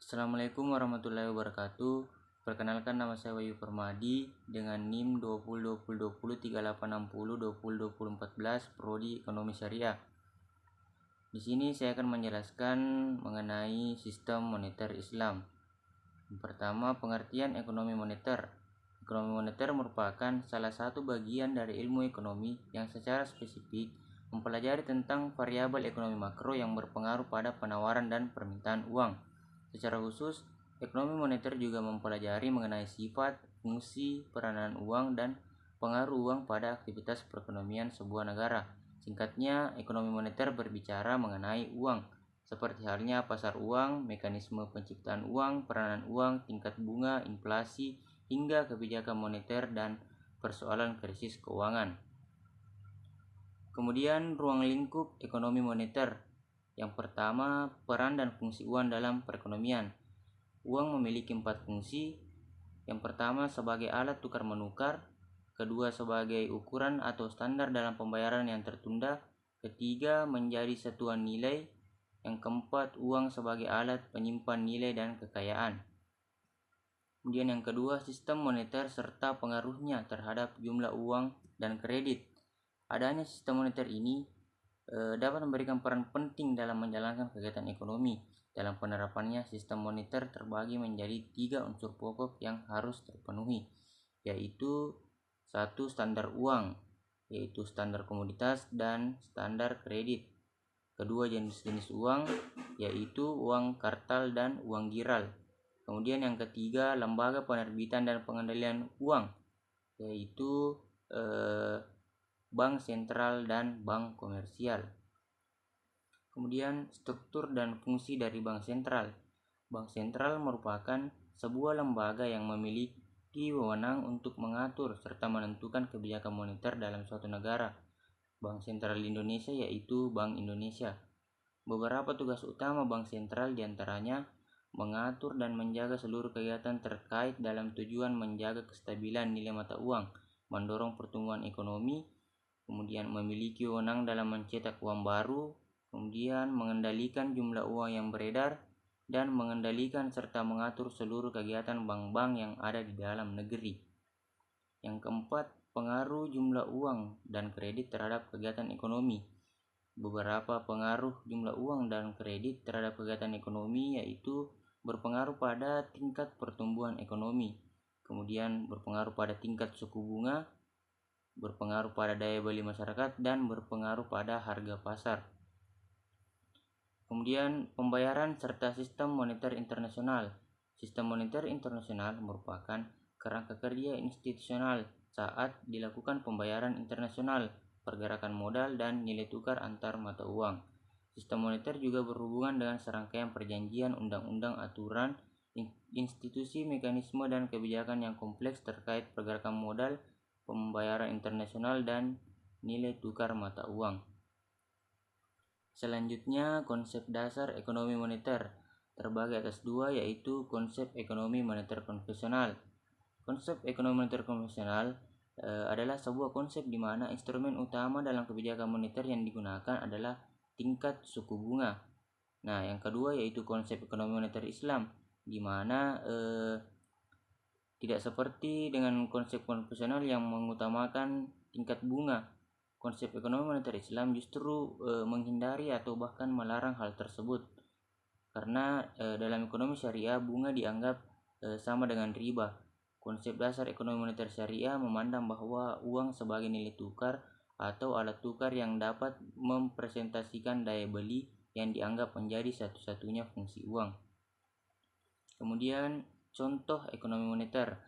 Assalamualaikum warahmatullahi wabarakatuh. Perkenalkan, nama saya Wahyu Permadi dengan NIM 2020203860202014 Prodi Ekonomi Syariah. Di sini saya akan menjelaskan mengenai sistem moneter Islam. Yang pertama, pengertian ekonomi moneter. Ekonomi moneter merupakan salah satu bagian dari ilmu ekonomi yang secara spesifik mempelajari tentang variabel ekonomi makro yang berpengaruh pada penawaran dan permintaan uang. Secara khusus, ekonomi moneter juga mempelajari mengenai sifat, fungsi, peranan uang, dan pengaruh uang pada aktivitas perekonomian sebuah negara. Singkatnya, ekonomi moneter berbicara mengenai uang, seperti halnya pasar uang, mekanisme penciptaan uang, peranan uang, tingkat bunga, inflasi, hingga kebijakan moneter dan persoalan krisis keuangan. Kemudian, ruang lingkup ekonomi moneter. Yang pertama, peran dan fungsi uang dalam perekonomian. Uang memiliki 4 fungsi. Yang pertama, sebagai alat tukar-menukar. Kedua, sebagai ukuran atau standar dalam pembayaran yang tertunda. Ketiga, menjadi satuan nilai. Yang keempat, uang sebagai alat penyimpan nilai dan kekayaan. Kemudian yang kedua, sistem moneter serta pengaruhnya terhadap jumlah uang dan kredit. Adanya sistem moneter ini dapat memberikan peran penting dalam menjalankan kegiatan ekonomi. Dalam penerapannya, sistem moneter terbagi menjadi 3 unsur pokok yang harus terpenuhi, yaitu 1. Standar uang, yaitu standar komoditas dan standar kredit. Kedua, jenis-jenis uang, yaitu uang kartal dan uang giral. Kemudian yang ketiga, lembaga penerbitan dan pengendalian uang, yaitu bank sentral dan bank komersial. Kemudian struktur dan fungsi dari bank sentral. Bank sentral merupakan sebuah lembaga yang memiliki wewenang untuk mengatur serta menentukan kebijakan moneter dalam suatu negara. Bank sentral Indonesia yaitu Bank Indonesia. Beberapa tugas utama bank sentral diantaranya mengatur dan menjaga seluruh kegiatan terkait dalam tujuan menjaga kestabilan nilai mata uang, mendorong pertumbuhan ekonomi, kemudian memiliki wewenang dalam mencetak uang baru, kemudian mengendalikan jumlah uang yang beredar, dan mengendalikan serta mengatur seluruh kegiatan bank-bank yang ada di dalam negeri. Yang keempat, pengaruh jumlah uang dan kredit terhadap kegiatan ekonomi. Beberapa pengaruh jumlah uang dan kredit terhadap kegiatan ekonomi yaitu berpengaruh pada tingkat pertumbuhan ekonomi, kemudian berpengaruh pada tingkat suku bunga, berpengaruh pada daya beli masyarakat, dan berpengaruh pada harga pasar. Kemudian pembayaran serta sistem moneter internasional. Sistem moneter internasional merupakan kerangka kerja institusional saat dilakukan pembayaran internasional, pergerakan modal, dan nilai tukar antar mata uang. Sistem moneter juga berhubungan dengan serangkaian perjanjian, undang-undang, aturan, institusi, mekanisme, dan kebijakan yang kompleks terkait pergerakan modal, pembayaran internasional, dan nilai tukar mata uang. Selanjutnya, konsep dasar ekonomi moneter terbagi atas 2, yaitu konsep ekonomi moneter konvensional. Konsep ekonomi moneter konvensional adalah sebuah konsep di mana instrumen utama dalam kebijakan moneter yang digunakan adalah tingkat suku bunga. Nah, yang kedua yaitu konsep ekonomi moneter Islam, di mana tidak seperti dengan konsep konvensional yang mengutamakan tingkat bunga. Konsep ekonomi moneter Islam justru menghindari atau bahkan melarang hal tersebut. Karena dalam ekonomi syariah bunga dianggap sama dengan riba. Konsep dasar ekonomi moneter syariah memandang bahwa uang sebagai nilai tukar atau alat tukar yang dapat mempresentasikan daya beli yang dianggap menjadi satu-satunya fungsi uang. Kemudian contoh ekonomi moneter.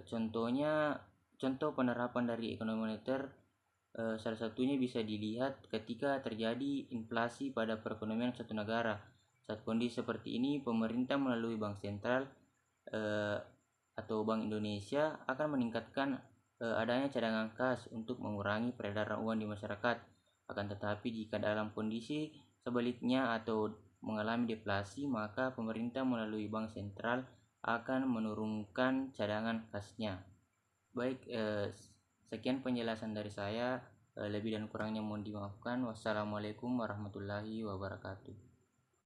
Contoh penerapan dari ekonomi moneter salah satunya bisa dilihat ketika terjadi inflasi pada perekonomian suatu negara. Saat kondisi seperti ini, pemerintah melalui bank sentral atau Bank Indonesia akan meningkatkan adanya cadangan kas untuk mengurangi peredaran uang di masyarakat. Akan tetapi jika dalam kondisi sebaliknya atau mengalami deflasi, maka pemerintah melalui bank sentral akan menurunkan cadangan kasnya. Baik, sekian penjelasan dari saya. Lebih dan kurangnya mohon dimaafkan. Wassalamualaikum warahmatullahi wabarakatuh.